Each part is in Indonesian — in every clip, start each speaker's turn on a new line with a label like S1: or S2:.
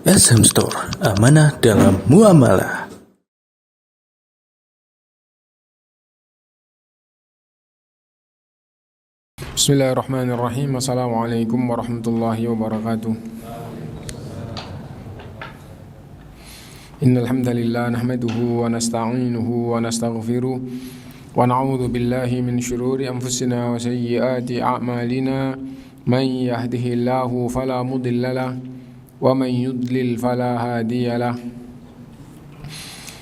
S1: SM Store, amanah dalam muamalah.
S2: Bismillahirrahmanirrahim. Assalamualaikum warahmatullahi wabarakatuh. Innal hamdalillah nahmaduhu wa nasta'inuhu wa nastaghfiruh wa na'udzu billahi min shururi anfusina wa sayyiati a'malina. Man yahdihillahu fala mudhillalah wa man yudlil fala hadiyalah.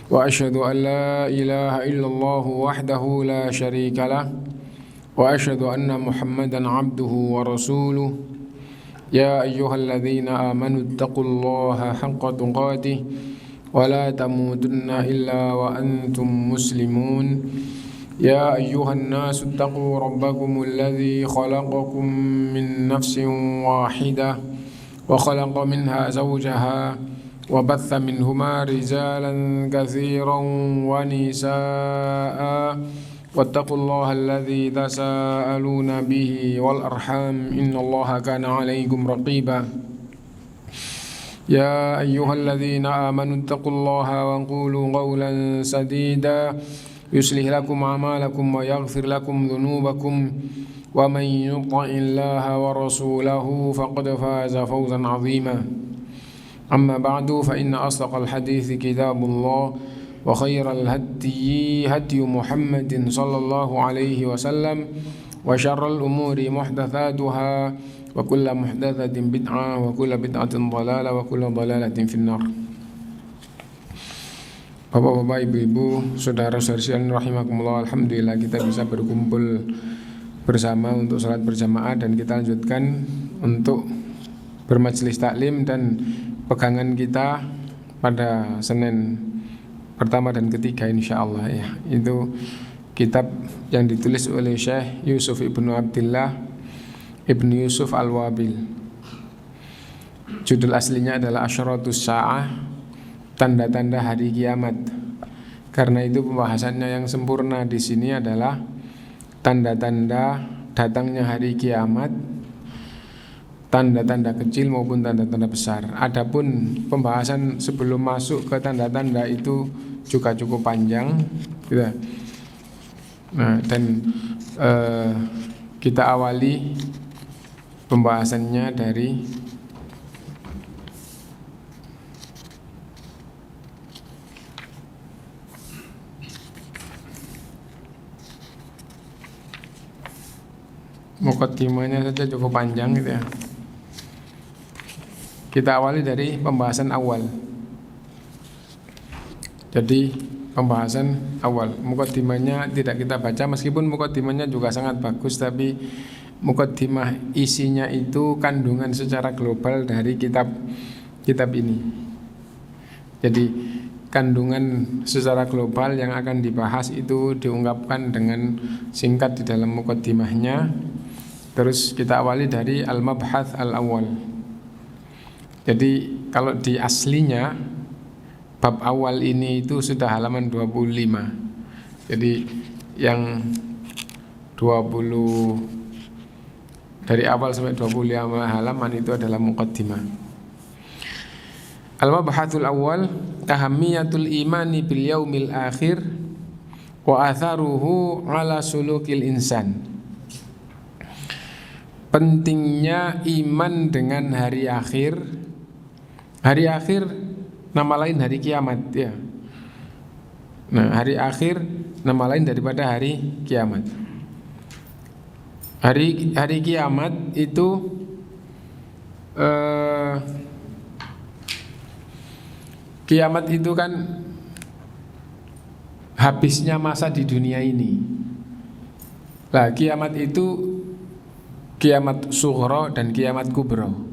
S2: Wa asyhadu an la ilaha illallah wahdahu la syarikalah wa asyhadu anna Muhammadan abduhu wa rasuluh. Ya ayyuhalladzina amanu taqullaha haqqa tuqatih wa la tamutunna illa wa antum muslimun. Ya ayyuhan nasu taqu rabbakumul ladzi khalaqakum min nafsin wahidah wa khalaqa minha zawjaha wa batha minhuma rijalan katsiran wa nisaa'a. واتقوا الله الذي تساءلون به والأرحام إن الله كان عليكم رقيبا يا أيها الذين آمنوا اتقوا الله وقولوا قولا سديدا يصلح لكم أعمالكم ويغفر لكم ذنوبكم ومن يطع الله ورسوله فقد فاز فوزا عظيما أما بعد فإن أصدق الحديث كتاب الله وخير الهدي هدي محمد صلى الله عليه وسلم وشر الأمور محدثاتها وكل محدثة بدعة وكل بدعة ضلالة وكل ضلالة في النار. Bapak-bapak, ibu-ibu, saudara-saudari rahimakumullah, alhamdulillah kita bisa berkumpul bersama untuk salat berjamaah dan kita lanjutkan untuk bermajelis taklim dan pegangan kita pada Senin pertama dan ketiga insyaallah ya. Itu kitab yang ditulis oleh Syekh Yusuf Ibnu Abdillah Ibnu Yusuf Al-Wabil. Judul aslinya adalah Asyratus Sa'ah, tanda-tanda hari kiamat. Karena itu pembahasannya yang sempurna di sini adalah tanda-tanda datangnya hari kiamat, tanda-tanda kecil maupun tanda-tanda besar. Adapun pembahasan sebelum masuk ke tanda-tanda itu juga cukup panjang, gitu. Nah, dan kita awali pembahasannya dari muqaddimahnya saja cukup panjang, gitu ya. Kita awali dari pembahasan awal. Jadi pembahasan awal, muqaddimahnya tidak kita baca, meskipun muqaddimahnya juga sangat bagus, tapi muqaddimah isinya itu kandungan secara global dari kitab ini. Jadi kandungan secara global yang akan dibahas itu diungkapkan dengan singkat di dalam muqaddimahnya. Terus kita awali dari al-mabhath al-awwal. Jadi kalau di aslinya bab awal ini itu sudah halaman 25. Jadi yang 20 dari awal sampai 25 halaman itu adalah muqaddimah. Al-mabhathul awal, ahammiyatul imani bil yaumil akhir wa atharuhu ala sulukil insan. Pentingnya iman dengan hari akhir. Hari akhir nama lain hari kiamat, ya. Nah, hari akhir nama lain daripada hari kiamat. Hari kiamat itu kiamat itu kan habisnya masa di dunia ini. Nah, kiamat itu kiamat sughra dan kiamat kubra.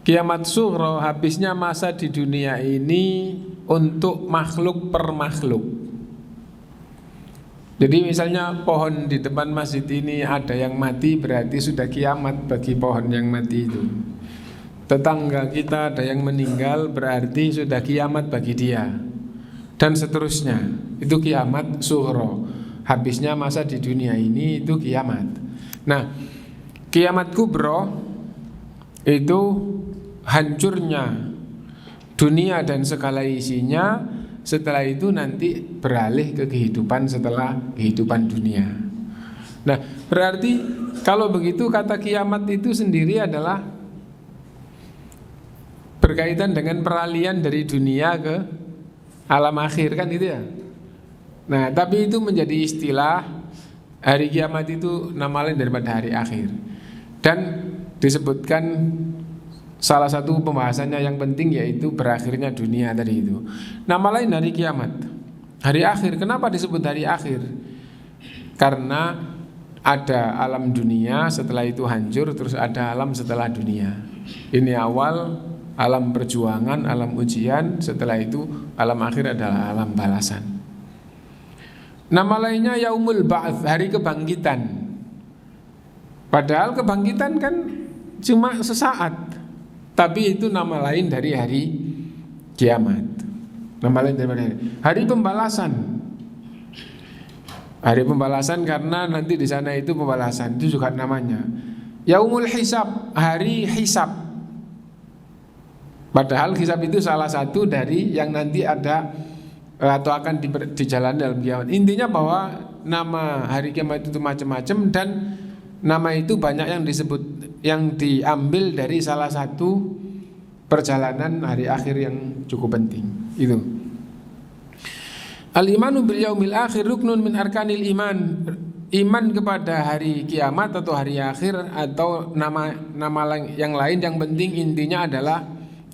S2: Kiamat sughra habisnya masa di dunia ini untuk makhluk per makhluk. Jadi misalnya pohon di depan masjid ini ada yang mati, berarti sudah kiamat bagi pohon yang mati itu. Tetangga kita ada yang meninggal, berarti sudah kiamat bagi dia. Dan seterusnya. Itu kiamat sughra. Habisnya masa di dunia ini itu kiamat. Nah, kiamat kubra itu hancurnya dunia dan segala isinya, setelah itu nanti beralih ke kehidupan setelah kehidupan dunia. Nah, berarti kalau begitu kata kiamat itu sendiri adalah berkaitan dengan peralihan dari dunia ke alam akhir, kan itu ya. Nah, tapi itu menjadi istilah. Hari kiamat itu nama lain daripada hari akhir. Dan disebutkan salah satu pembahasannya yang penting yaitu berakhirnya dunia tadi itu. Nama lain hari kiamat, hari akhir. Kenapa disebut hari akhir? Karena ada alam dunia, setelah itu hancur, terus ada alam setelah dunia. Ini awal alam perjuangan, alam ujian, setelah itu alam akhir adalah alam balasan. Nama lainnya Yaumul Ba'ats, hari kebangkitan. Padahal kebangkitan kan cuma sesaat, tapi itu nama lain dari hari kiamat. Nama lain dari hari pembalasan. Hari pembalasan karena nanti di sana itu pembalasan, itu juga namanya. Yaumul Hisab, hari hisab. Padahal hisab itu salah satu dari yang nanti ada atau akan dijalani dalam kiamat. Intinya bahwa nama hari kiamat itu macam-macam dan nama itu banyak yang disebut, yang diambil dari salah satu perjalanan hari akhir yang cukup penting. Itu. Al-imanu bil yaumil akhir ruknun min arkanil iman. Iman kepada hari kiamat atau hari akhir atau nama yang lain, yang penting intinya adalah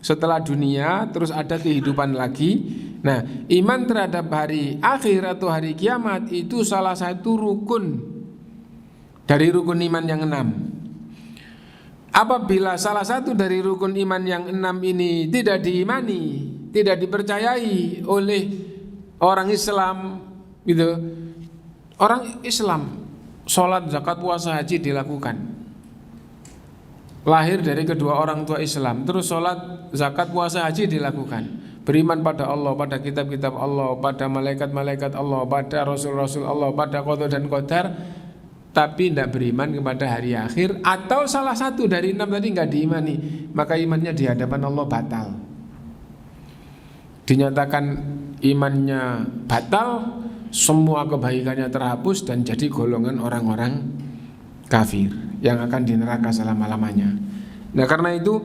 S2: setelah dunia terus ada kehidupan lagi. Nah, iman terhadap hari akhir atau hari kiamat itu salah satu rukun dari rukun iman yang 6. Apabila salah satu dari rukun iman yang 6 ini tidak diimani, tidak dipercayai oleh orang Islam, gitu. Orang Islam sholat, zakat, puasa, haji dilakukan, lahir dari kedua orang tua Islam, terus sholat, zakat, puasa, haji dilakukan, beriman pada Allah, pada kitab-kitab Allah, pada malaikat-malaikat Allah, pada rasul-rasul Allah, pada qada dan qadar, tapi tidak beriman kepada hari akhir, atau salah satu dari 6 tadi nggak diimani, maka imannya di hadapan Allah batal. Dinyatakan imannya batal, semua kebaikannya terhapus dan jadi golongan orang-orang kafir yang akan di neraka selama-lamanya. Nah, karena itu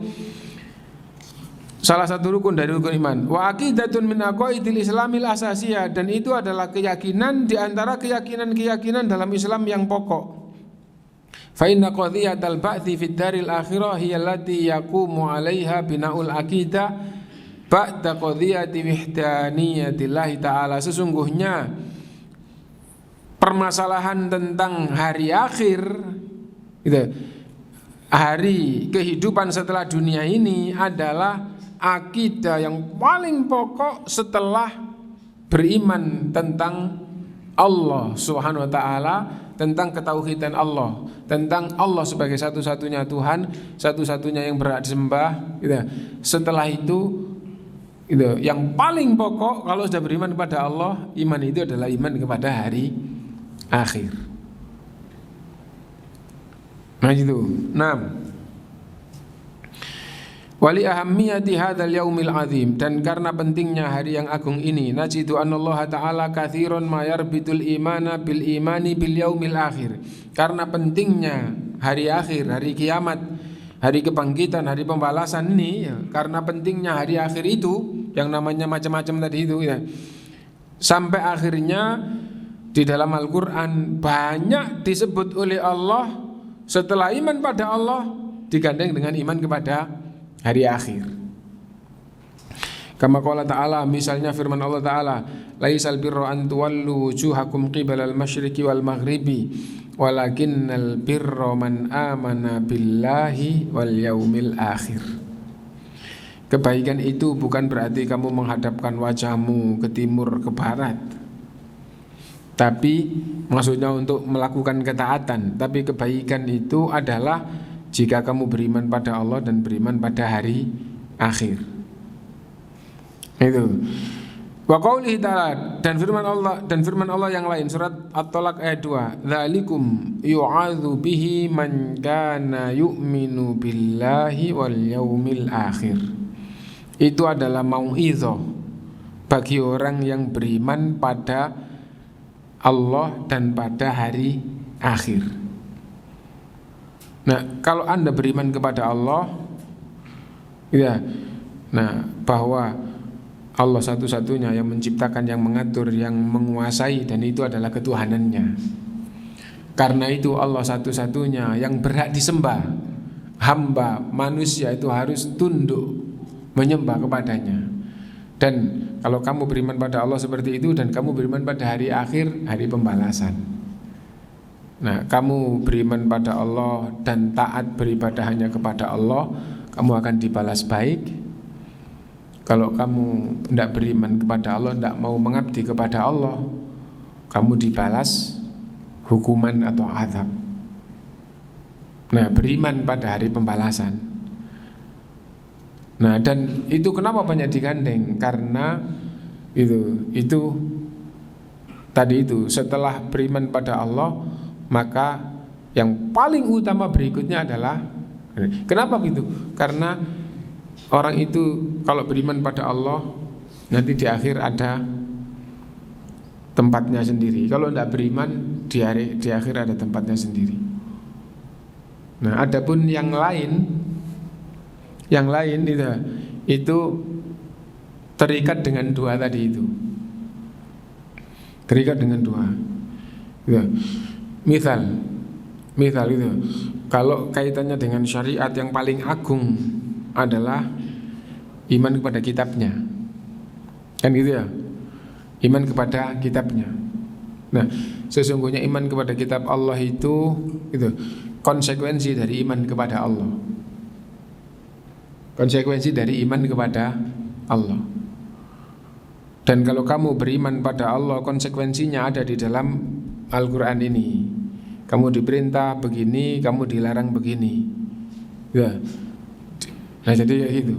S2: salah satu rukun dari rukun iman. Wa aqidatun min aqaidil islamil asasiyah, dan itu adalah keyakinan di antara keyakinan-keyakinan dalam Islam yang pokok. Fa inna qadhiyatal ba'tsi fid daril akhirah hiya allati yaqumu 'alaiha bina'ul aqidah ba'da qadhiyati wahdaniyatillahi ta'ala. Sesungguhnya permasalahan tentang hari akhir, gitu, hari kehidupan setelah dunia ini adalah akidah yang paling pokok setelah beriman tentang Allah Subhanahu wa ta'ala, tentang ketauhidan Allah, tentang Allah sebagai satu-satunya Tuhan, satu-satunya yang berhak disembah, gitu. Setelah itu, gitu, yang paling pokok kalau sudah beriman kepada Allah, iman itu adalah iman kepada hari akhir. Nah itu. Wali ahammiyati hadzal yaumil azim, dan karena pentingnya hari yang agung ini, najidu anallaha ta'ala katsiran ma yarbitul imana bil imani bil yaumil akhir. Karena pentingnya hari akhir, hari kiamat, hari kebangkitan, hari pembalasan ini, ya, karena pentingnya hari akhir itu yang namanya macam-macam tadi itu, ya, sampai akhirnya di dalam Al-Quran banyak disebut oleh Allah setelah iman pada Allah digandeng dengan iman kepada hari akhir. Kama qala ta'ala, misalnya firman Allah Ta'ala, laisal birra an tuwallu wujuhakum qibalal masyriqi wal maghribi walakinnal birra man amana billahi wal yaumil akhir. Kebaikan itu bukan berarti kamu menghadapkan wajahmu ke timur, ke barat, tapi maksudnya untuk melakukan ketaatan. Tapi kebaikan itu adalah jika kamu beriman pada Allah dan beriman pada hari akhir. Itu. Wa qaulihi ta'ala, dan firman Allah yang lain, surat At-Talaq ayat 2, dzalikum yu'adzu bihi man kana yu'minu billahi wal yaumil akhir. itu adalah mau'izah bagi orang yang beriman pada Allah dan pada hari akhir. Nah, kalau Anda beriman kepada Allah, ya, nah, bahwa Allah satu-satunya yang menciptakan, yang mengatur, yang menguasai, dan itu adalah ketuhanannya. Karena itu Allah satu-satunya yang berhak disembah. Hamba manusia itu harus tunduk menyembah kepadanya. Dan kalau kamu beriman pada Allah seperti itu, dan kamu beriman pada hari akhir, hari pembalasan. Nah, kamu beriman pada Allah dan taat beribadah hanya kepada Allah, kamu akan dibalas baik. Kalau kamu tidak beriman kepada Allah, tidak mau mengabdi kepada Allah, kamu dibalas hukuman atau azab. Nah, beriman pada hari pembalasan. Nah, dan itu kenapa banyak digandeng? Karena itu tadi itu, setelah beriman pada Allah, maka yang paling utama berikutnya adalah, kenapa gitu? Karena orang itu kalau beriman pada Allah, nanti di akhir ada tempatnya sendiri. Kalau tidak beriman, di akhir ada tempatnya sendiri. Nah, adapun yang lain itu terikat dengan dua tadi itu. Terikat dengan dua. Ya. Misal itu, kalau kaitannya dengan syariat, yang paling agung adalah iman kepada kitabnya. Kan gitu ya? Iman kepada kitabnya. Nah, sesungguhnya iman kepada kitab Allah itu konsekuensi dari iman kepada Allah. Konsekuensi dari iman kepada Allah. Dan kalau kamu beriman pada Allah, konsekuensinya ada di dalam Al-Quran ini. Kamu diperintah begini, kamu dilarang begini. Ya. Nah, jadi itu.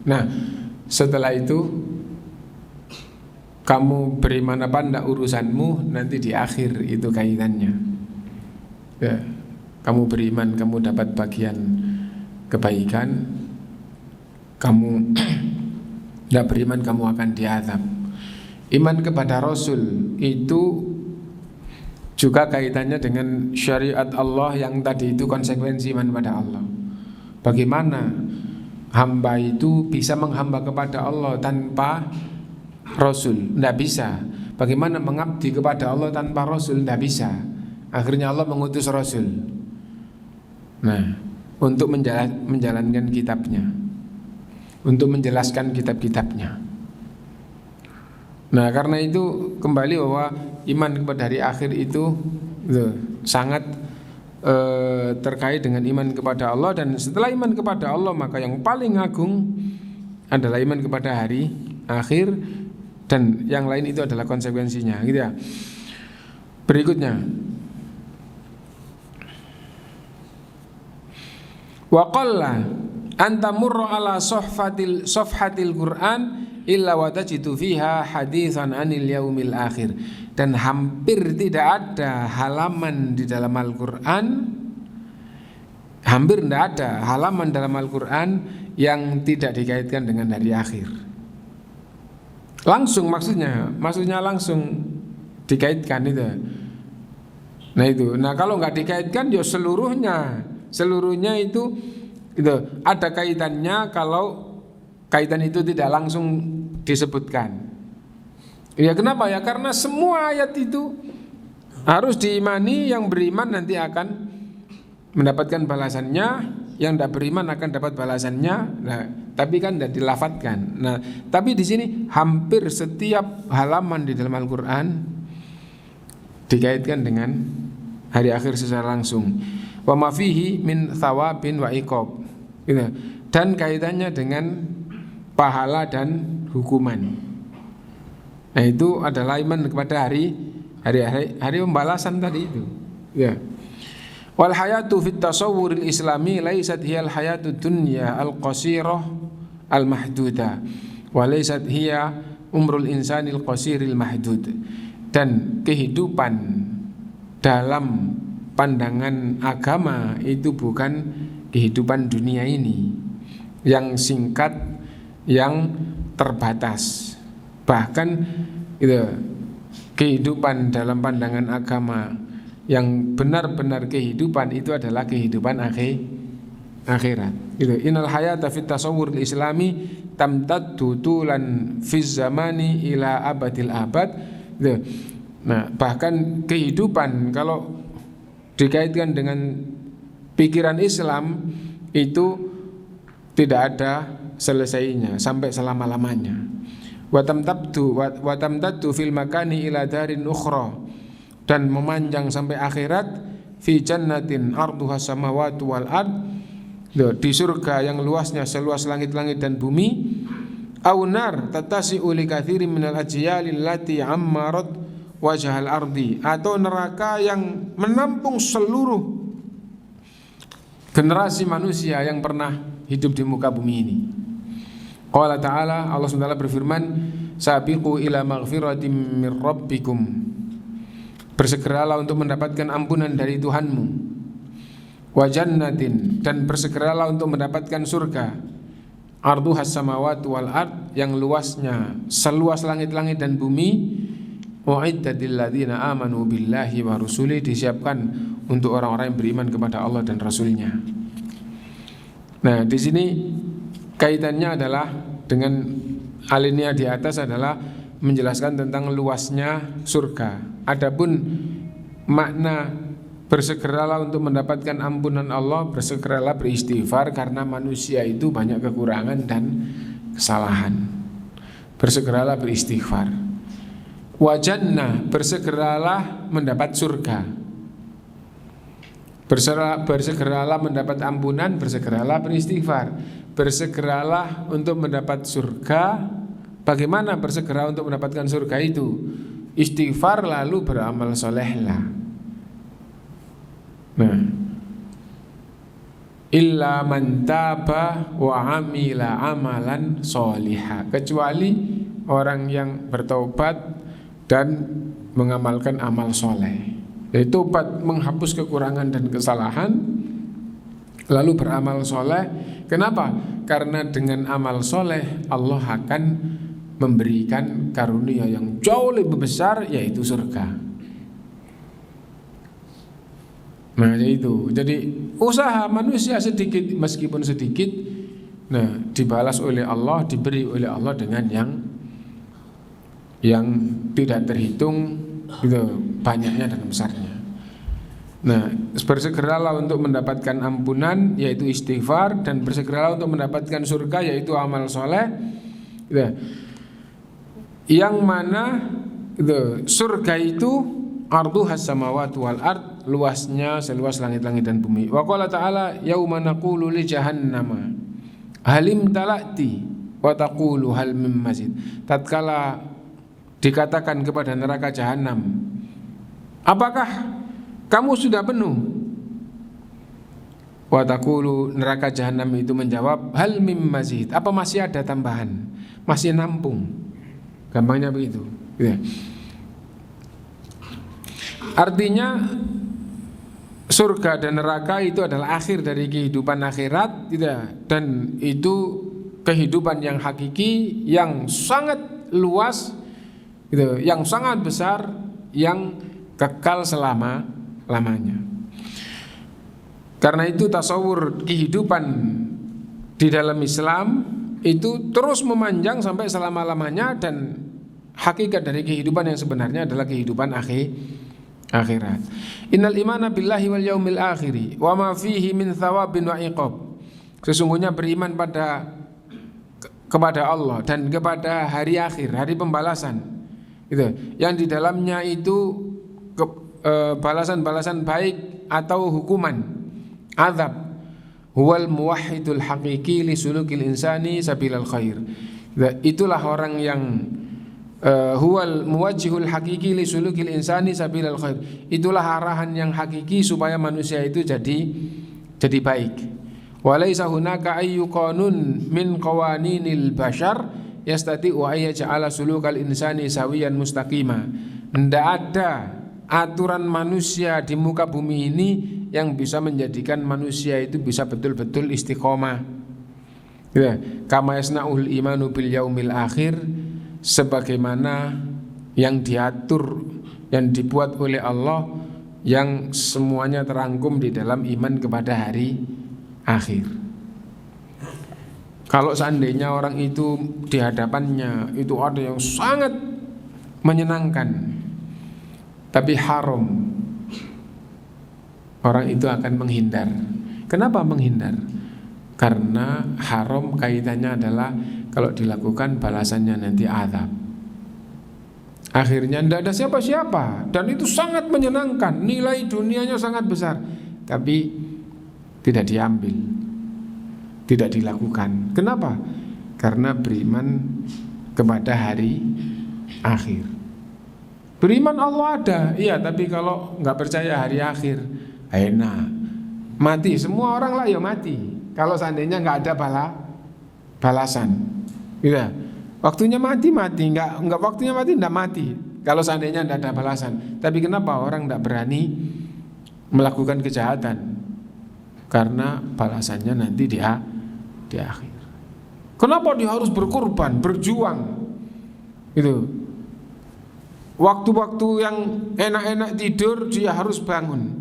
S2: Nah, setelah itu kamu beriman apa enggak urusanmu, nanti di akhir itu kaitannya. Ya. Kamu beriman, kamu dapat bagian kebaikan. Kamu tidak beriman, kamu akan diazab. Iman kepada Rasul itu juga kaitannya dengan syariat Allah yang tadi itu konsekuensi iman pada Allah. Bagaimana hamba itu bisa menghamba kepada Allah tanpa Rasul? Tidak bisa. Bagaimana mengabdi kepada Allah tanpa Rasul? Tidak bisa. Akhirnya Allah mengutus Rasul. Nah, untuk menjalankan kitabnya, untuk menjelaskan kitab-kitabnya. Nah, karena itu kembali bahwa iman kepada hari akhir itu sangat terkait dengan iman kepada Allah. Dan setelah iman kepada Allah, maka yang paling agung adalah iman kepada hari akhir. Dan yang lain itu adalah konsekuensinya, gitu ya. Berikutnya, wa qalla antamurra ala safhatil Qur'an illa wa tajidu fiha haditsan anil yaumil akhir. Dan hampir tidak ada halaman di dalam Al-Quran, hampir tidak ada halaman dalam Al-Quran yang tidak dikaitkan dengan hari akhir. Langsung maksudnya langsung dikaitkan itu. Nah itu. Nah, kalau nggak dikaitkan, ya seluruhnya itu ada kaitannya. Kalau kaitan itu tidak langsung disebutkan. Ya, kenapa ya? Karena semua ayat itu harus diimani. Yang beriman nanti akan mendapatkan balasannya, yang tidak beriman akan dapat balasannya. Nah, tapi kan tidak dilafatkan. Nah, tapi di sini hampir setiap halaman di dalam Al-Quran dikaitkan dengan hari akhir secara langsung. Wa ma fihi min thawabin wa iqab. Dan kaitannya dengan pahala dan hukuman. Nah, itu adalah iman kepada hari pembalasan tadi itu. Ya. Wal hayatu fit tasawwuril islami laysat hiyal hayatud dunya al-qasirah al-mahduda wa laysat hiya umrul insanil qasiril mahdud. Dan kehidupan dalam pandangan agama itu bukan kehidupan dunia ini yang singkat yang terbatas. Bahkan gitu, kehidupan dalam pandangan agama yang benar-benar kehidupan itu adalah kehidupan akhirat. Gitu. Innal hayata fit tasawwuril islami tamtaddu tulan fiz zamani ila abadil abad. Gitu. Nah, bahkan kehidupan kalau dikaitkan dengan pikiran Islam itu tidak ada selesainya sampai selama-lamanya. Wa tamtaddu fil makani ila darin ukhra, dan memanjang sampai akhirat, fi jannatin arduha samawati wal ard, di surga yang luasnya seluas langit-langit dan bumi, au nar tatasi'u li katsirin minal ajyalil lati ammarat wajhal ardi, atau neraka yang menampung seluruh generasi manusia yang pernah hidup di muka bumi ini. Qala ta'ala, Allah SWT berfirman, sabiqu ila maghfiratin min rabbikum, bersegeralah untuk mendapatkan ampunan dari Tuhanmu, wa jannatin, dan bersegeralah untuk mendapatkan surga, arduhas samawati wal ard, yang luasnya seluas langit-langit dan bumi, uiddatil ladzina amanu billahi wa rusuli, disiapkan untuk orang-orang yang beriman kepada Allah dan Rasulnya. Nah, di sini kaitannya adalah dengan alinea di atas adalah menjelaskan tentang luasnya surga. Adapun makna bersegeralah untuk mendapatkan ampunan Allah, bersegeralah beristighfar karena manusia itu banyak kekurangan dan kesalahan. Bersegeralah beristighfar. Wa jannah, bersegeralah mendapat surga. Bersegeralah mendapat ampunan, bersegeralah beristighfar. Bersegeralah untuk mendapat surga. Bagaimana bersegera untuk mendapatkan surga itu? Istighfar lalu beramal solehlah. Nah, illa man taba wa amila amalan soliha, kecuali orang yang bertaubat dan mengamalkan amal soleh. Yaitu tobat menghapus kekurangan dan kesalahan, lalu beramal soleh. Kenapa? Karena dengan amal soleh Allah akan memberikan karunia yang jauh lebih besar, yaitu surga. Nah itu, jadi usaha manusia sedikit meskipun sedikit, nah dibalas oleh Allah, diberi oleh Allah dengan yang tidak terhitung gitu, banyaknya dan besarnya. Nah, bersegeralah untuk mendapatkan ampunan, yaitu istighfar, dan bersegeralah untuk mendapatkan surga, yaitu amal soleh. Gitu. Yang mana gitu, surga itu arduhas samawati wal ard, luasnya seluas langit-langit dan bumi. Wa qala ta'ala yauma naqulu li jahannama halim talati wa taqulu hal mim mazid. Tatkala dikatakan kepada neraka jahanam, apakah kamu sudah penuh? Wa taqulu, neraka jahanam itu menjawab, hal mim mazid, apa masih ada tambahan, masih nampung. Gampangnya begitu ya. Artinya surga dan neraka itu adalah akhir dari kehidupan akhirat, tidak? Dan itu kehidupan yang hakiki, yang sangat luas, gitu, yang sangat besar, yang kekal selama-lamanya. Karena itu tasawur kehidupan di dalam Islam itu terus memanjang sampai selama-lamanya, dan hakikat dari kehidupan yang sebenarnya adalah kehidupan akhirat. Innal imana billahi wal yaumil akhiri wa ma fihi min thawabin wa iqab. Sesungguhnya beriman kepada Allah dan kepada hari akhir, hari pembalasan. Gitu. Yang di dalamnya itu balasan-balasan baik atau hukuman, azab. Huwal muwahhidul haqiqi li sulukil insani sabilal khair. Itulah orang yang huwal muwajjihul haqiqi li sulukil insani sabilal khair. Itulah arahan yang hakiki supaya manusia itu jadi baik. Walaysa hunaka ayyu qanun min qawaninil bashar yastati'u ayyaj'ala sulukal insani sawiyan mustaqima. Tidak ada aturan manusia di muka bumi ini yang bisa menjadikan manusia itu bisa betul-betul istiqomah. Ya, kama yasnaul imanu bil yaumil akhir, sebagaimana yang diatur, yang dibuat oleh Allah, yang semuanya terangkum di dalam iman kepada hari akhir. Kalau seandainya orang itu di hadapannya itu ada yang sangat menyenangkan tapi haram, orang itu akan menghindar. Kenapa menghindar? Karena haram kaitannya adalah kalau dilakukan balasannya nanti azab. Akhirnya tidak ada siapa-siapa dan itu sangat menyenangkan, nilai dunianya sangat besar, tapi tidak diambil, tidak dilakukan. Kenapa? Karena beriman kepada hari akhir. Beriman Allah ada, iya, tapi kalau nggak percaya hari akhir, enak, mati. Semua orang lah ya mati. Kalau seandainya nggak ada balasan, gitu. Waktunya mati, nggak waktunya mati, nggak mati. Kalau seandainya nggak ada balasan. Tapi kenapa orang nggak berani melakukan kejahatan? Karena balasannya nanti di akhir. Kenapa dia harus berkorban, berjuang? Itu. Waktu-waktu yang enak-enak tidur dia harus bangun.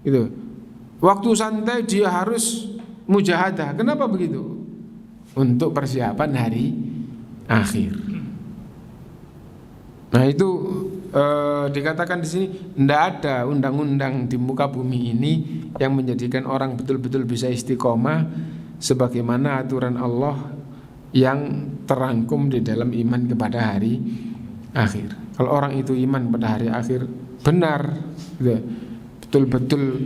S2: Itu. Waktu santai dia harus mujahadah. Kenapa begitu? Untuk persiapan hari akhir. Nah itu dikatakan di sini tidak ada undang-undang di muka bumi ini yang menjadikan orang betul-betul bisa istiqomah sebagaimana aturan Allah yang terangkum di dalam iman kepada hari akhir. Kalau orang itu iman pada hari akhir benar, betul-betul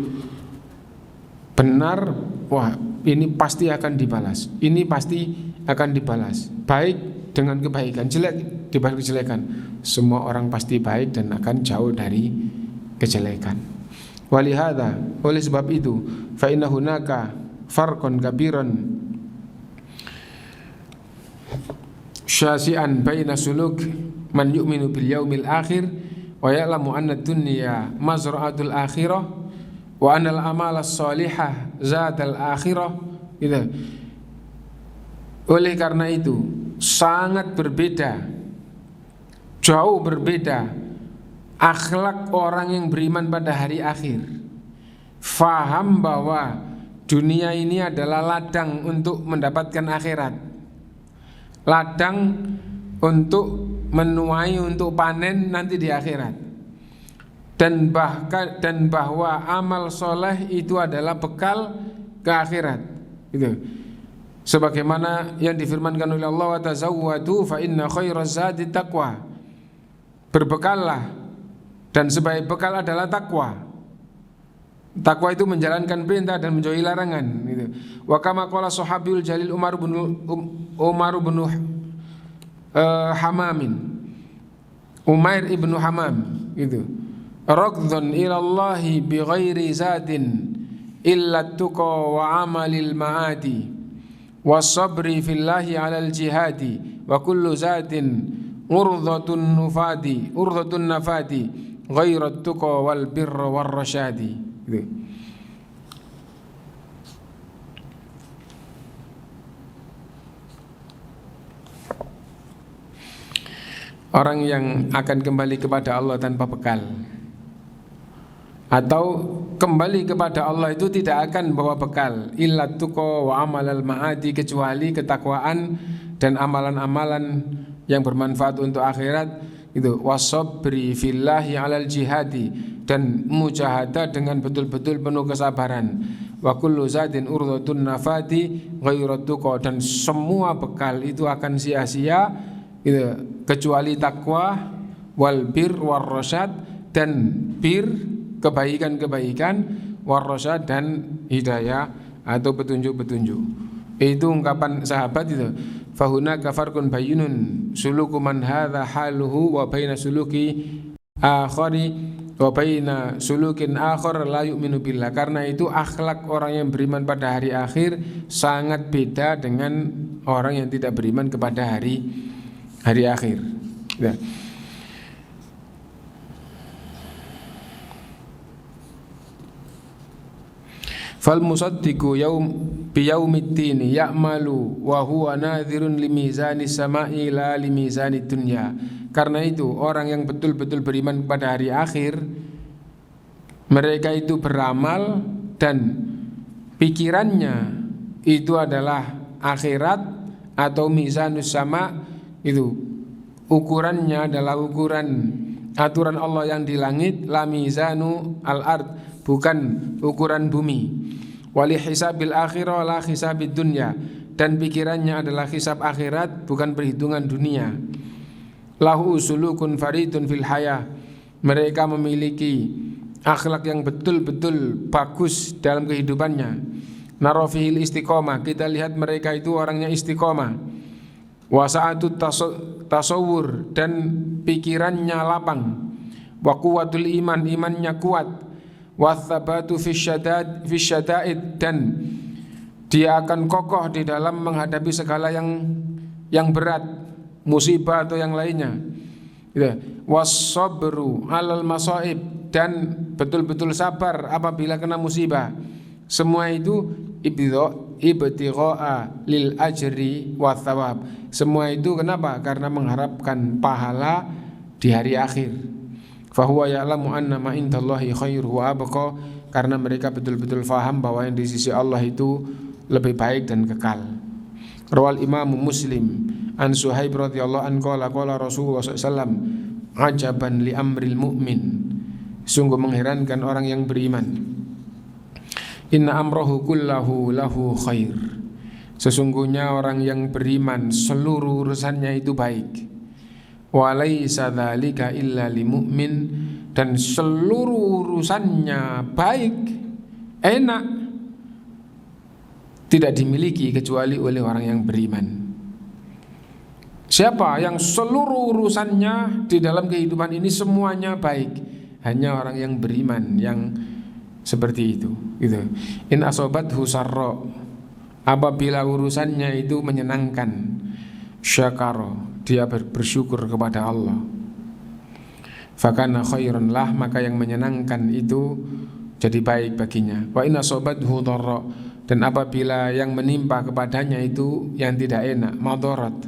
S2: benar, wah ini pasti akan dibalas, ini pasti akan dibalas, baik dengan kebaikan, jelek dibalas kejelekan. Semua orang pasti baik dan akan jauh dari kejelekan. Walihada, oleh sebab itu, fa inna hunaka farqan kabiran syasi'an baina suluk man yu'minu bil yaumil akhir wa ya'lamu anna dunya mazra'atul akhirah wa anna al amala shalihah zatal akhirah. Gitu. Oleh karena itu sangat berbeda, jauh berbeda akhlak orang yang beriman pada hari akhir. Faham bahwa dunia ini adalah ladang untuk mendapatkan akhirat, ladang untuk menuai, untuk panen nanti di akhirat. Dan bahwa amal soleh itu adalah bekal ke akhirat. Gitu. Sebagaimana yang difirmankan oleh Allah, wa tazawwadu fa inna khairaz zadi taqwa. Berbekallah dan sebaik bekal adalah takwa. Takwa itu menjalankan perintah dan menjauhi larangan, gitu. Wa kama qala sahabiul jalil Umar bin Hamamin, Umair ibnu Hamam, gitu. Raqdun ilallahi bi ghairi zadin illa tuqa wa amalil ma'ati wasabri fillahi alal jihadi wa kullu zadin urdhatun nafati ghairat tuqa wal birra war rasyadi. Gitu. Orang yang akan kembali kepada Allah tanpa bekal atau kembali kepada Allah itu tidak akan bawa bekal, illa tuqa wa amalal ma'adi, kecuali ketakwaan dan amalan-amalan yang bermanfaat untuk akhirat, itu wasabri fillahi alal jihadi, dan mujahadah dengan betul-betul penuh kesabaran, wa kullu zadin urdhatun nafati ghairat tuqa, dan semua bekal itu akan sia-sia, gitu, kecuali takwa, wal bir war rasyad, dan bir kebaikan-kebaikan, warrasyad, dan hidayah atau petunjuk-petunjuk. Itu ungkapan sahabat itu. Fahunaka farqun bayyinun suluku man hadza haluhu wa baina suluki akhari wa baina sulukin akhar la yu'minu billah. Karena itu akhlak orang yang beriman pada hari akhir sangat beda dengan orang yang tidak beriman kepada hari akhir. Ya. Fal musaddiqu biyaumiddin ya'malu wa huwa nadhirun limizani samai la limizani dunya. Karena itu orang yang betul-betul beriman kepada hari akhir, mereka itu beramal dan pikirannya itu adalah akhirat atau mizanus sama, itu ukurannya adalah ukuran aturan Allah yang di langit, la mizanu al-ard, bukan ukuran bumi. Wali hisabil akhirah la hisabid dunya, dan pikirannya adalah hisab akhirat, bukan perhitungan dunia. Lahu usulukun faridun fil hayah, mereka memiliki akhlak yang betul-betul bagus dalam kehidupannya. Narofihil istiqomah, kita lihat mereka itu orangnya istiqomah. Wasa'atut tasawur, dan pikirannya lapang. Wa quwwatul iman, imannya kuat. Wathabatu fisyada'id, dan dia akan kokoh di dalam menghadapi segala yang berat, musibah atau yang lainnya. Wassabru alal masaib, dan betul-betul sabar apabila kena musibah. Semua itu ibtigha'a lil ajri wa thawab. Semua itu kenapa? Karena mengharapkan pahala di hari akhir. Fahuwa ya'lamu anna ma indallahi khairu wa abqa, karena mereka betul-betul faham bahwa yang di sisi Allah itu lebih baik dan kekal. Rawal Imam Muslim an Suhaib radhiyallahu anhu qala Rasulullah sallallahu alaihi wasallam, ajaban li amril mu'min, sungguh mengherankan orang yang beriman. Inna amrahu kullahu lahu khair, sesungguhnya orang yang beriman seluruh urusannya itu baik. Wa laisa dzalika illa lil mu'min, dan seluruh urusannya baik, enak, tidak dimiliki kecuali oleh orang yang beriman. Siapa yang seluruh urusannya di dalam kehidupan ini semuanya baik? Hanya orang yang beriman yang seperti itu, gitu. In asobathu sarra, apabila urusannya itu menyenangkan, syakara, dia bersyukur kepada Allah. Fakana khairun lah, maka yang menyenangkan itu jadi baik baginya. Wa in asobathu dharra, dan apabila yang menimpa kepadanya itu yang tidak enak, madarat,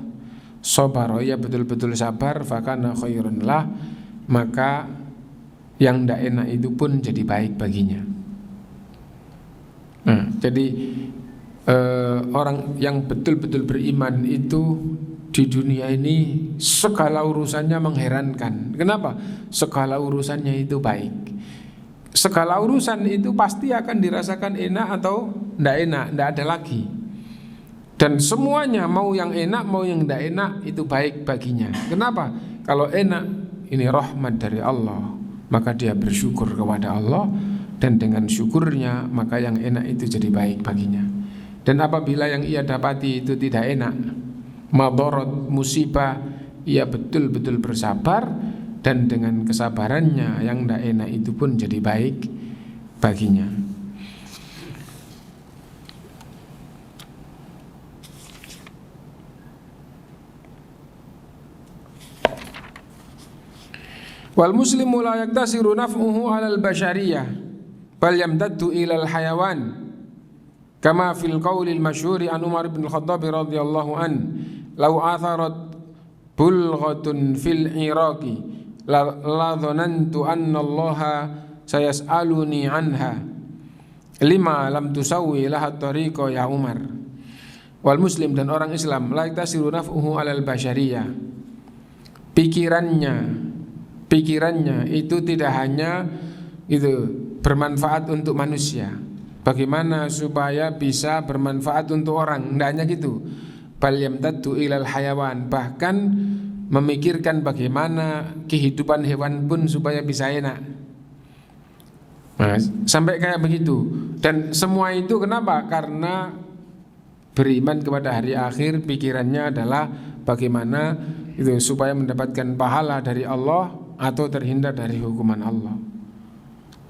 S2: sabar, ia betul-betul sabar, fakana khairun lah, maka yang tidak enak itu pun jadi baik baginya. Nah, jadi orang yang betul-betul beriman itu di dunia ini segala urusannya mengherankan. Kenapa? Segala urusannya itu baik. Segala urusan itu pasti akan dirasakan enak atau tidak enak, tidak ada lagi. Dan semuanya, mau yang enak mau yang tidak enak, itu baik baginya. Kenapa? Kalau enak, ini rahmat dari Allah, maka dia bersyukur kepada Allah, dan dengan syukurnya maka yang enak itu jadi baik baginya. Dan apabila yang ia dapati itu tidak enak, madarat, musibah, ia betul-betul bersabar, dan dengan kesabarannya yang tidak enak itu pun jadi baik baginya. Wal muslimu la yaktasiru naf'uhu 'alal bashariyah, bal yamtaddu ilal hayawan. Kama fil qawlil masyhuri an Umar bin Khattab radhiyallahu an, law atharat bulghatun fil iraqi la dhanantu anna Allah sayas'aluni anha lima lam tusawwi laha tariqa ya Umar. Wal muslim, dan orang Islam, la yaktasiru naf'uhu 'alal bashariyah, pikirannya itu tidak hanya itu bermanfaat untuk manusia. Bagaimana supaya bisa bermanfaat untuk orang? Tidak hanya gitu. Bal yamtaddu ilal hayawan, bahkan memikirkan bagaimana kehidupan hewan pun supaya bisa enak. Nah, sampai kayak begitu. Dan semua itu kenapa? Karena beriman kepada hari akhir, pikirannya adalah bagaimana itu supaya mendapatkan pahala dari Allah atau terhindar dari hukuman Allah.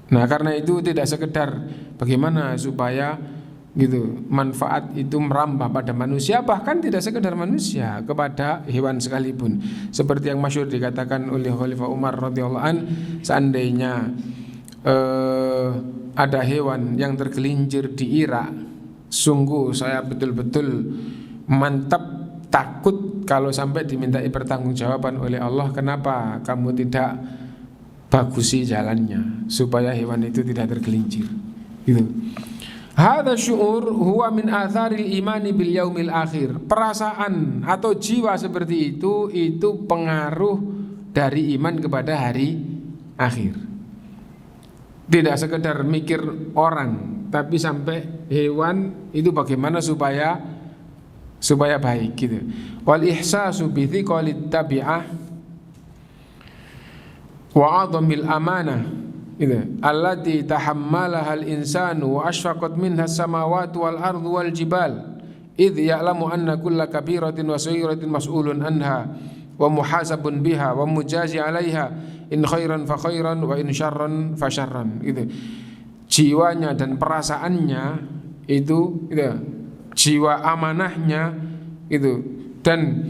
S2: Nah, karena itu tidak sekedar bagaimana supaya gitu manfaat itu merambah pada manusia, bahkan tidak sekedar manusia, kepada hewan sekalipun. Seperti yang masyhur dikatakan oleh Khalifah Umar radhiyallahu an, seandainya ada hewan yang tergelincir di Irak, sungguh saya betul-betul mantap takut kalau sampai dimintai pertanggungjawaban oleh Allah, kenapa kamu tidak bagusi jalannya supaya hewan itu tidak tergelincir. Gitu. Hadza syu'ur huwa min atharil imani bil yaumil akhir. Perasaan atau jiwa seperti itu pengaruh dari iman kepada hari akhir. Tidak sekedar mikir orang, tapi sampai hewan itu bagaimana supaya baik gitu. Wal ihsasu bi thiqalit tabi'ah wa 'adhamil amanah gitu. Allati tahammalaha al-insanu wa ashfaqat minha as-samawati wal ardu wal jibal idh ya'lamu anna kulla kabiratin wa saghiratin mas'ulun anha wa muhasabun biha wa mujazi 'alaiha in khairan fa khairan wa in syarran fa syarran gitu. Jiwanya dan perasaannya itu gitu. Jiwa amanahnya itu dan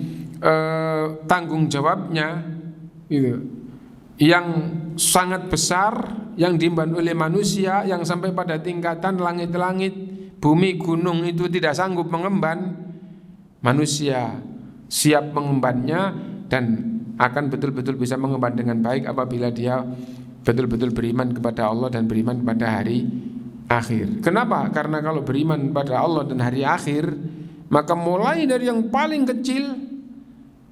S2: tanggung jawabnya itu yang sangat besar yang diemban oleh manusia, yang sampai pada tingkatan langit-langit, bumi, gunung itu tidak sanggup mengemban. Manusia siap mengembannya dan akan betul-betul bisa mengemban dengan baik apabila dia betul-betul beriman kepada Allah dan beriman kepada hari akhir. Kenapa? Karena kalau beriman pada Allah dan hari akhir, maka mulai dari yang paling kecil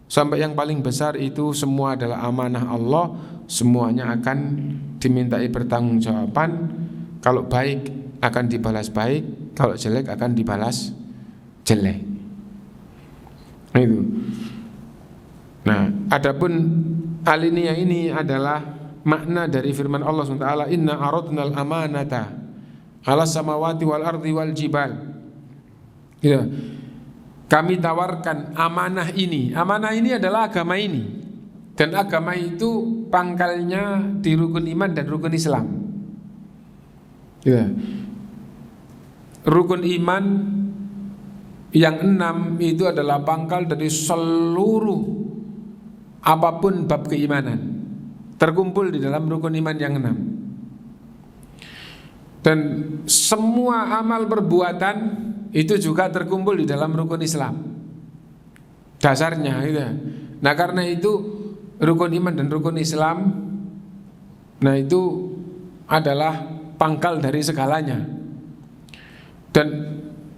S2: sampai yang paling besar itu semua adalah amanah Allah. Semuanya akan dimintai pertanggungjawaban. Kalau baik akan dibalas baik, kalau jelek akan dibalas jelek. Itu. Nah, adapun alinea ini adalah makna dari firman Allah SWT, inna aradnal amanata ala samawati wal ardi wal jibal. Ya. Kami tawarkan amanah ini. Amanah ini adalah agama ini. Dan agama itu pangkalnya di rukun iman dan rukun Islam. Ya. Rukun iman yang 6 itu adalah pangkal dari seluruh apapun bab keimanan, terkumpul di dalam rukun iman yang 6. Dan semua amal perbuatan itu juga terkumpul di dalam rukun Islam. Dasarnya gitu. Nah, karena itu rukun iman dan rukun Islam, nah itu adalah pangkal dari segalanya. Dan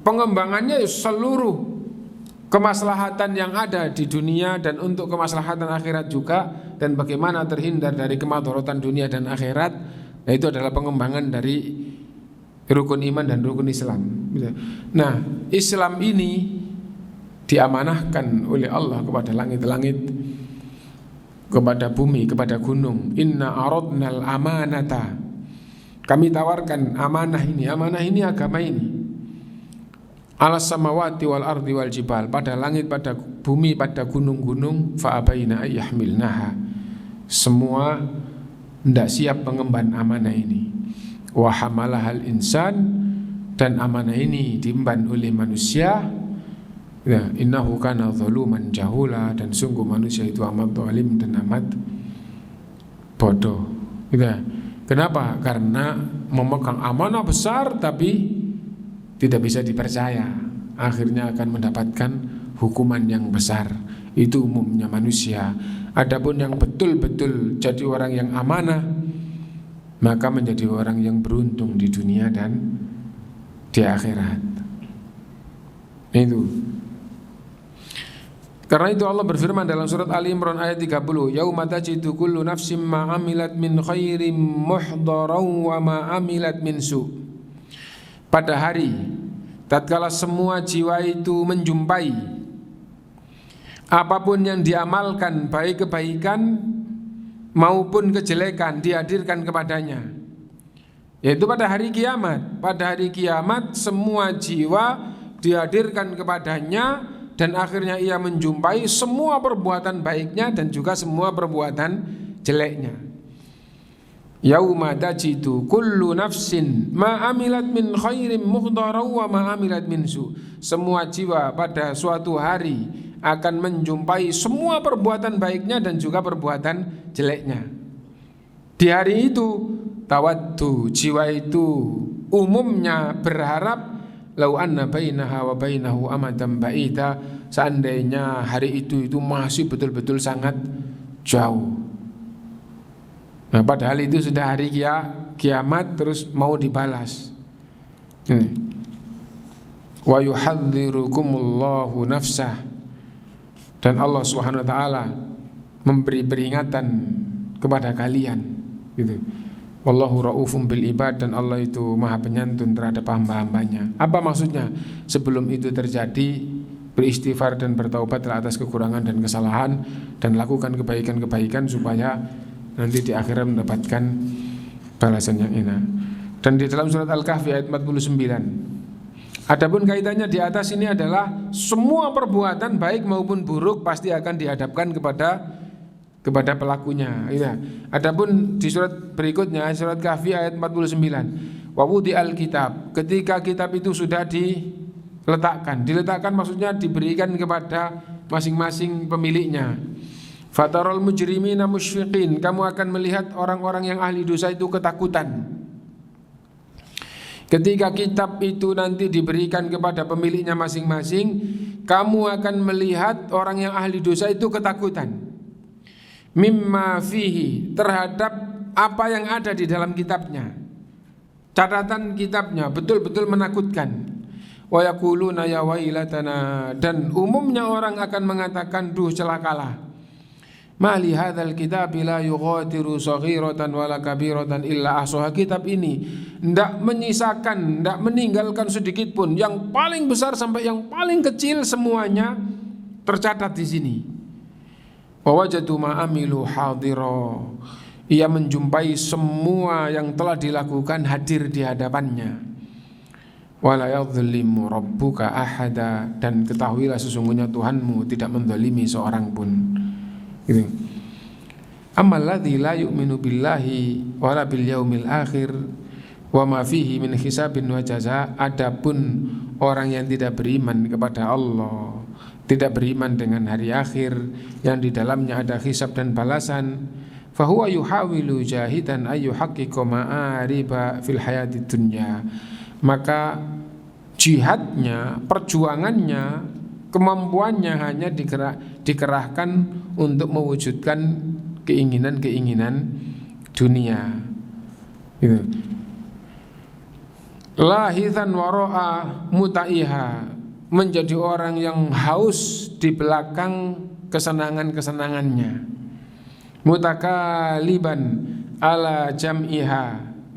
S2: pengembangannya seluruh kemaslahatan yang ada di dunia dan untuk kemaslahatan akhirat juga, dan bagaimana terhindar dari kemadharatan dunia dan akhirat. Nah, itu adalah pengembangan dari rukun iman dan rukun Islam. Nah, Islam ini diamanahkan oleh Allah kepada langit-langit, kepada bumi, kepada gunung. Inna aradnal amanata. Kami tawarkan amanah ini agama ini. Alas samawati wal ardi wal jibal, pada langit, pada bumi, pada gunung-gunung. Fa abaina ayyahmilnaha. Semua tidak siap mengemban amanah ini. Wa hamalahal insan, dan amanah ini diemban oleh manusia. Ya, innahu kana zaluman jahula, dan sungguh manusia itu amat zalim dan amat bodoh. Ya. Kenapa? Karena memegang amanah besar tapi tidak bisa dipercaya, akhirnya akan mendapatkan hukuman yang besar. Itu umumnya manusia. Adapun yang betul-betul jadi orang yang amanah, maka menjadi orang yang beruntung di dunia dan di akhirat. Itu. Karena itu Allah berfirman dalam surat Ali Imran ayat 30, yauma tajidu kullu nafsin ma amilat min khairin muhdaran wa ma amilat min su. Pada hari tatkala semua jiwa itu menjumpai apapun yang diamalkan, baik kebaikan maupun kejelekan, dihadirkan kepadanya, yaitu pada hari kiamat. Pada hari kiamat semua jiwa dihadirkan kepadanya, dan akhirnya ia menjumpai semua perbuatan baiknya dan juga semua perbuatan jeleknya. Yauma tajidu kullu nafsin ma amilat min khairin muhdharan wa ma amilat min su. Semua jiwa pada suatu hari akan menjumpai semua perbuatan baiknya dan juga perbuatan jeleknya. Di hari itu tawaddu, jiwa itu umumnya berharap lau anna bainaha wa bainahu amadan ba'ida, seandainya hari itu masih betul-betul sangat jauh. Nah, padahal itu sudah hari kiamat terus mau dibalas. Wa yuhadzirukumullahu nafsah, dan Allah Subhanahu wa taala memberi peringatan kepada kalian gitu. Wallahu raufum bil ibad, dan Allah itu maha penyantun terhadap hamba-hambanya. Apa maksudnya? Sebelum itu terjadi, beristighfar dan bertaubatlah atas kekurangan dan kesalahan, dan lakukan kebaikan-kebaikan supaya nanti di akhirat mendapatkan balasan yang enak. Dan di dalam surat Al-Kahfi ayat 49, adapun kaitannya di atas ini adalah semua perbuatan baik maupun buruk pasti akan dihadapkan kepada pelakunya. Adapun di surat berikutnya, surat Kahfi ayat 49, wa wudi'al kitab, ketika kitab itu sudah diletakkan maksudnya diberikan kepada masing-masing pemiliknya. Fatarul mujrimina musyfiqin, kamu akan melihat orang-orang yang ahli dosa itu ketakutan. Ketika kitab itu nanti diberikan kepada pemiliknya masing-masing, kamu akan melihat orang yang ahli dosa itu ketakutan. Mimma fihi, terhadap apa yang ada di dalam kitabnya. Catatan kitabnya betul-betul menakutkan. Wa yaquluna ya wailatana, dan umumnya orang akan mengatakan, duh celakalah. Ma li hadzal kitabi la yughadiru saghiratan wala kabiratan illa ahsaha, kitab ini tidak menyisakan, tidak meninggalkan sedikit pun, yang paling besar sampai yang paling kecil semuanya tercatat di sini. Wa wajadu ma amilu hadira, ia menjumpai semua yang telah dilakukan hadir di hadapannya. Wala yadhlimu rabbuka ahada, dan ketahuilah sesungguhnya Tuhanmu tidak menzalimi seorang pun. Gitu. Ammal ladzi la yu'minu billahi wala bil yaumil akhir wa ma fihi min hisabin wa jazaa, adapun orang yang tidak beriman kepada Allah, tidak beriman dengan hari akhir yang di dalamnya ada hisab dan balasan, fahuwa yuhawilu jahidan ayu haqqiqa ma'ariba fil hayatid dunya, maka jihadnya, perjuangannya, kemampuannya hanya dikerahkan untuk mewujudkan keinginan-keinginan dunia. Gitu. Lahithan waro'a muta'iha, menjadi orang yang haus di belakang kesenangan-kesenangannya. Mutakaliban ala jam'iha,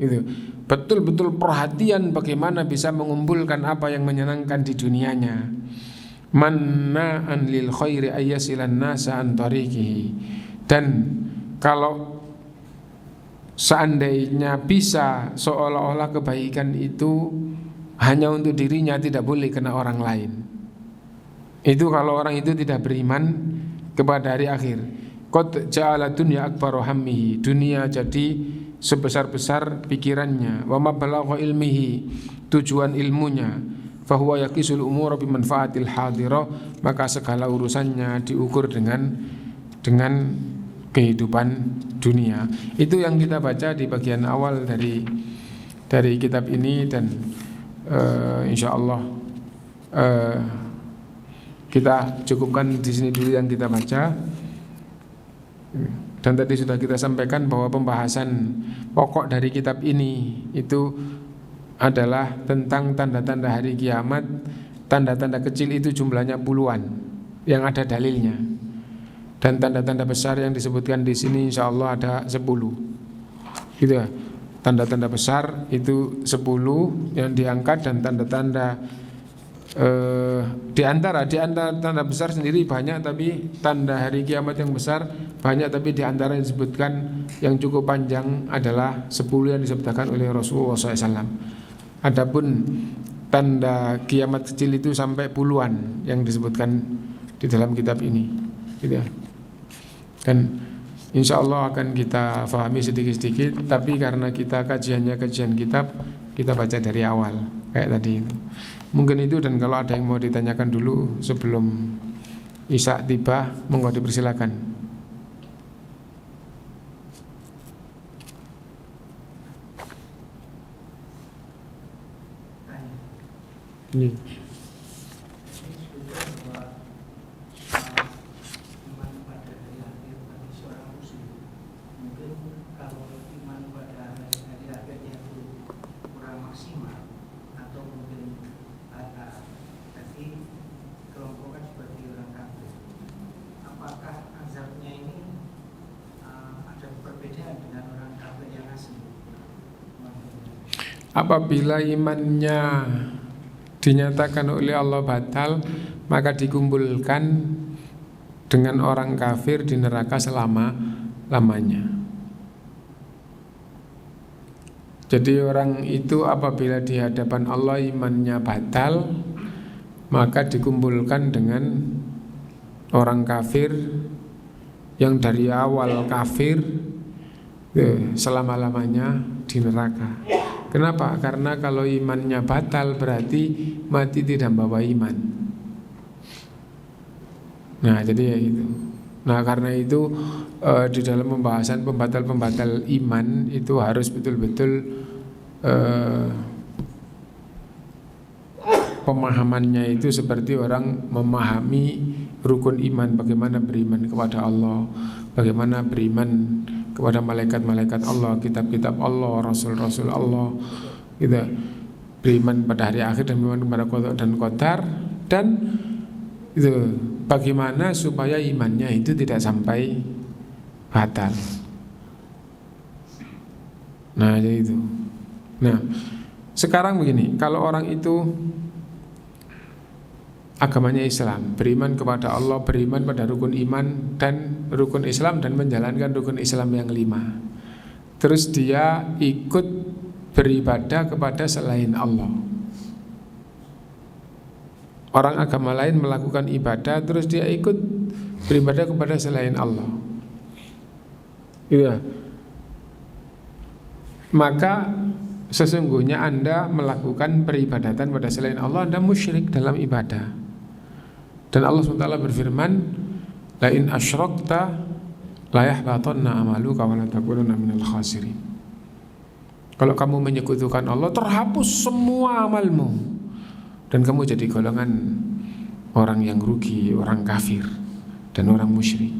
S2: gitu. Betul-betul perhatian bagaimana bisa mengumpulkan apa yang menyenangkan di dunianya. Manna'an lil khairi ayyasilan nasa an tariqihi, dan kalau seandainya bisa seolah-olah kebaikan itu hanya untuk dirinya, tidak boleh kena orang lain. Itu kalau orang itu tidak beriman kepada hari akhir. Qad ja'ala dunya akbaru hammihi, dunia jadi sebesar-besar pikirannya. Wa mabalagha ilmihi, tujuan ilmunya. Fahuwa yaqisul umura bimanfaatil hadirah, maka segala urusannya diukur dengan kehidupan dunia. Itu yang kita baca di bagian awal dari kitab ini, dan insyaallah kita cukupkan di sini dulu yang kita baca. Dan tadi sudah kita sampaikan bahwa pembahasan pokok dari kitab ini itu adalah tentang tanda-tanda hari kiamat. Tanda-tanda kecil itu jumlahnya puluhan yang ada dalilnya, dan tanda-tanda besar yang disebutkan di sini insyaallah ada 10. Gitu ya. Tanda-tanda besar itu 10 yang diangkat, dan tanda-tanda di antara tanda besar sendiri banyak, tapi tanda hari kiamat yang besar banyak, tapi di antara yang disebutkan yang cukup panjang adalah 10 yang disebutkan oleh Rasulullah SAW. Adapun tanda kiamat kecil itu sampai puluhan yang disebutkan di dalam kitab ini, gitu ya. Dan insya Allah akan kita fahami sedikit-sedikit, tapi karena kita kajian kitab, kita baca dari awal kayak tadi itu. Mungkin itu, dan kalau ada yang mau ditanyakan dulu sebelum Isya tiba, monggo dipersilakan. Ini. Apabila imannya dinyatakan oleh Allah batal, maka dikumpulkan dengan orang kafir di neraka selama-lamanya. Jadi orang itu apabila di hadapan Allah imannya batal, maka dikumpulkan dengan orang kafir yang dari awal kafir selama-lamanya di neraka. Kenapa? Karena kalau imannya batal berarti mati tidak membawa iman. Nah, jadi ya gitu. Nah, karena itu di dalam pembahasan pembatal-pembatal iman itu harus betul-betul pemahamannya itu seperti orang memahami rukun iman, bagaimana beriman kepada Allah, bagaimana beriman kepada malaikat-malaikat Allah, kitab-kitab Allah, rasul-rasul Allah, gitu. Beriman pada hari akhir dan beriman kepada qada dan qadar, dan itu bagaimana supaya imannya itu tidak sampai batal. Nah, jadi itu. Nah, sekarang begini, kalau orang itu agamanya Islam, beriman kepada Allah, beriman pada rukun iman dan rukun Islam dan menjalankan rukun Islam yang 5. Terus dia ikut beribadah kepada selain Allah. Orang agama lain melakukan ibadah, terus dia ikut beribadah kepada selain Allah. Iya. Maka sesungguhnya Anda melakukan peribadatan pada selain Allah, Anda musyrik dalam ibadah. Dan Allah SWT berfirman, la in asyrakta la yahbatanna amaluka wa la takunanna minal khasirin. Kalau kamu menyekutukan Allah, terhapus semua amalmu dan kamu jadi golongan orang yang rugi, orang kafir dan orang musyrik.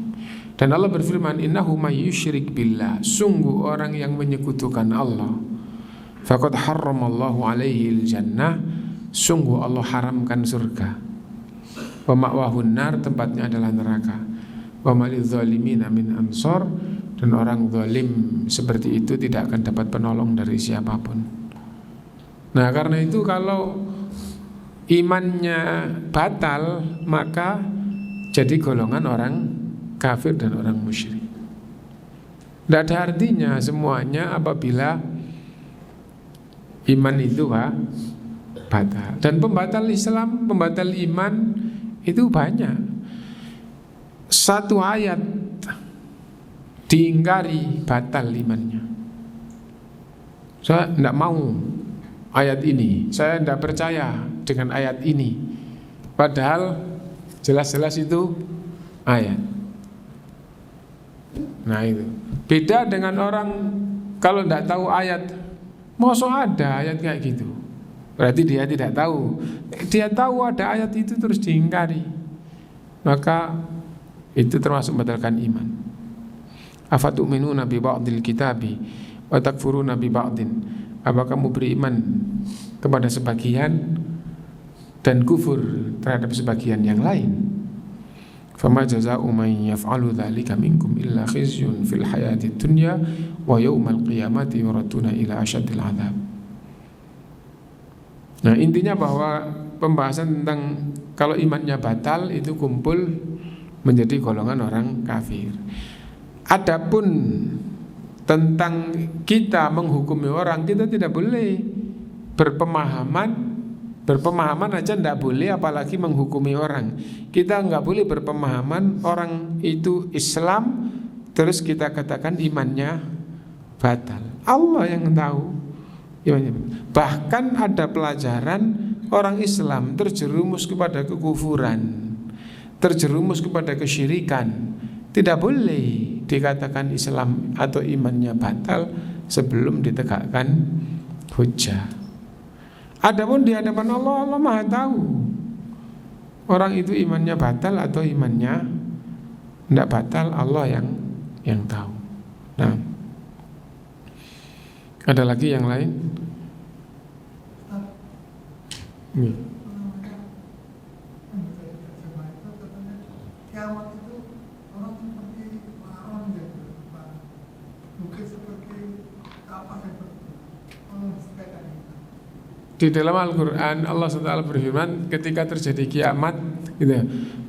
S2: Dan Allah berfirman, innahu may yusyrik billah, sungguh orang yang menyekutukan Allah, faqad harramallahu alaihi al-jannah, sungguh Allah haramkan surga. Wa ma'wahun nar, tempatnya adalah neraka. Wa malil zalimina min ansor, dan orang zalim seperti itu tidak akan dapat penolong dari siapapun. Nah, karena itu kalau imannya batal, maka jadi golongan orang kafir dan orang musyrik. Tidak ada artinya semuanya apabila iman itu batal. Dan pembatal Islam, pembatal iman itu banyak. Satu ayat diingkari, batal imannya. Saya tidak mau ayat ini, saya tidak percaya dengan ayat ini, padahal jelas-jelas itu ayat. Nah, itu beda dengan orang kalau tidak tahu ayat, masa ada ayat kayak gitu, berarti dia tidak tahu. Dia tahu ada ayat itu terus diingkari, maka itu termasuk membatalkan iman. Afatu'minuna bi ba'dil kitabi wa takfuruna bi ba'din. Apa kamu beriman kepada sebagian dan kufur terhadap sebagian yang lain? Fama jazaa'u man yaf'alu dzalika minkum illa khizyun fil hayatid dunya wa yaumal qiyamati yuraduna ila asyaddil 'adzab. Nah, intinya bahwa pembahasan tentang kalau imannya batal itu kumpul menjadi golongan orang kafir. Adapun tentang kita menghukumi orang, kita tidak boleh berpemahaman aja tidak boleh, apalagi menghukumi orang. Kita nggak boleh berpemahaman orang itu Islam terus kita katakan imannya batal. Allah yang tahu imannya. Bahkan ada pelajaran orang Islam terjerumus kepada kekufuran, terjerumus kepada kesyirikan. Tidak boleh dikatakan Islam atau imannya batal sebelum ditegakkan hujjah. Adapun di hadapan Allah, Allah Maha tahu orang itu imannya batal atau imannya tidak batal, Allah yang tahu. Nah, ada lagi yang lain?
S3: Kiamat itu orang seperti laron gitu, Pak. Mungkin seperti apa seperti
S2: di dalam Al-Quran Allah SWT berfirman ketika terjadi kiamat gitu,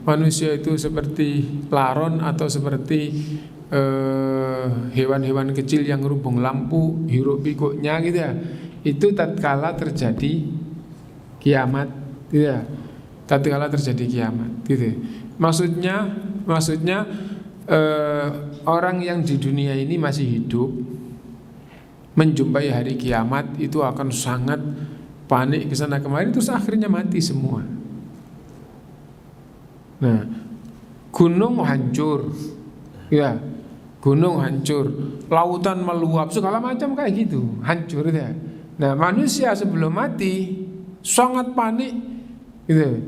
S2: manusia itu seperti laron atau seperti hewan-hewan kecil yang ngerubung lampu hiruk pikuknya gitu ya. Itu tatkala terjadi kiamat gitu ya. Tatkala terjadi kiamat gitu. Maksudnya orang yang di dunia ini masih hidup menjumpai hari kiamat itu akan sangat panik kesana kemari, terus akhirnya mati semua. Nah, gunung hancur, ya, gunung hancur, lautan meluap, segala macam kayak gitu, hancur ya. Nah, manusia sebelum mati sangat panik, gitu.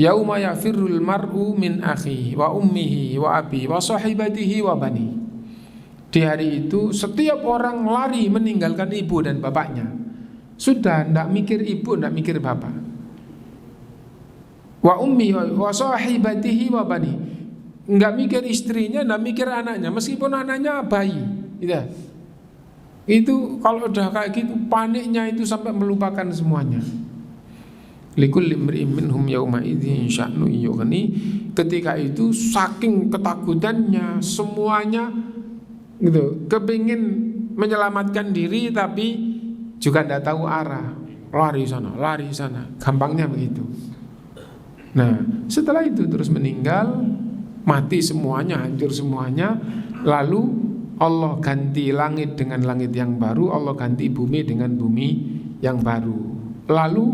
S2: Yauma yafirrul mar'u min akhihi wa ummihi wa abi wa sahibatihi wa bani. Di hari itu setiap orang lari meninggalkan ibu dan bapaknya. Sudah tidak mikir ibu, tidak mikir bapak. Wa ummi wa sahibatihi wa bani. Enggak mikir istrinya, enggak mikir anaknya, meskipun anaknya bayi. Gitu. Itu kalau udah kayak gitu paniknya itu sampai melupakan semuanya. Likulli imri'in minhum yauma idzin sya'nu yughni. Ketika itu saking ketakutannya semuanya gitu, kepingin menyelamatkan diri tapi juga tidak tahu arah, lari sana, gampangnya begitu. Nah, setelah itu terus meninggal, mati semuanya, hancur semuanya. Lalu Allah ganti langit dengan langit yang baru, Allah ganti bumi dengan bumi yang baru. Lalu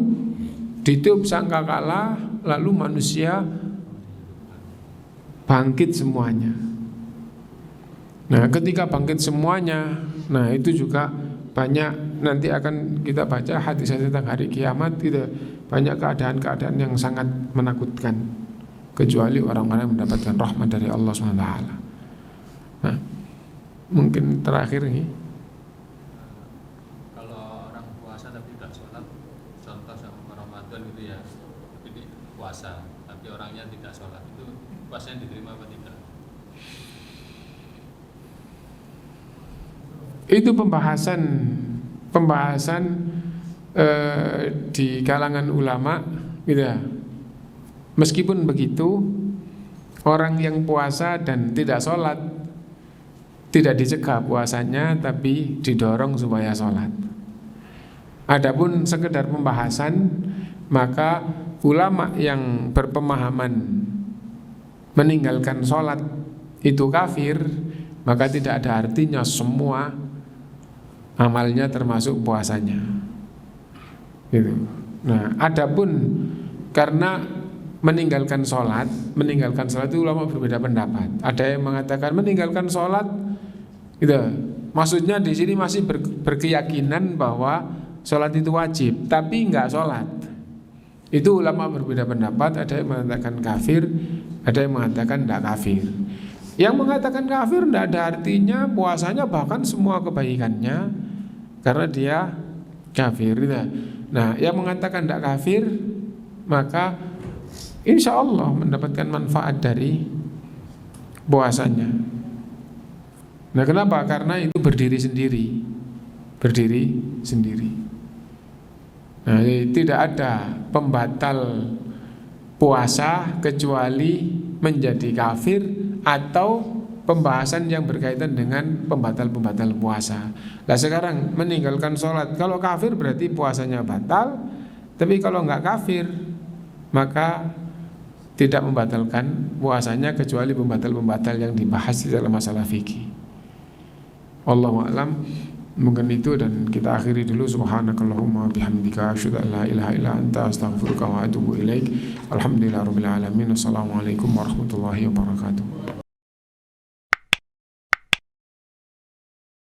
S2: ditiup sangkakala, lalu manusia bangkit semuanya. Nah, ketika bangkit semuanya, nah itu juga banyak nanti akan kita baca hadis tentang hari kiamat gitu. Banyak keadaan-keadaan yang sangat menakutkan kecuali orang-orang yang mendapatkan rahmat dari Allah SWT. Nah, mungkin terakhir nih,
S4: kalau orang puasa tapi tidak sholat, contoh sama Ramadan gitu ya, ini puasa tapi orangnya tidak sholat, itu puasanya diterima apa tidak?
S2: itu pembahasan di kalangan ulama gitu ya. Meskipun begitu, orang yang puasa dan tidak sholat tidak dicegah puasanya, tapi didorong supaya sholat. Adapun sekedar pembahasan, maka ulama yang berpemahaman meninggalkan sholat itu kafir, maka tidak ada artinya semua amalnya termasuk puasanya gitu. Nah, adapun karena meninggalkan sholat itu ulama berbeda pendapat. Ada yang mengatakan meninggalkan sholat gitu, maksudnya di sini masih berkeyakinan bahwa sholat itu wajib, tapi enggak sholat. Itu ulama berbeda pendapat. Ada yang mengatakan kafir, ada yang mengatakan tidak kafir. Yang mengatakan kafir tidak ada artinya puasanya bahkan semua kebaikannya, karena dia kafir. Nah, yang mengatakan tidak kafir maka insya Allah mendapatkan manfaat dari puasanya. Nah, kenapa? Karena itu berdiri sendiri. Nah, tidak ada pembatal puasa kecuali menjadi kafir atau pembahasan yang berkaitan dengan pembatal-pembatal puasa. Nah, sekarang meninggalkan sholat, kalau kafir berarti puasanya batal. Tapi kalau enggak kafir maka tidak membatalkan puasanya kecuali pembatal-pembatal yang dibahas di dalam masalah fikih. Wallahu a'lam. Mungkin itu, dan kita akhiri dulu. Subhanakallahumma bihamdika asyhadu an la ilaha illa anta astaghfiruka wa atubu ilaik. Alhamdulillahirabbil alamin. Assalamualaikum warahmatullahi wabarakatuh.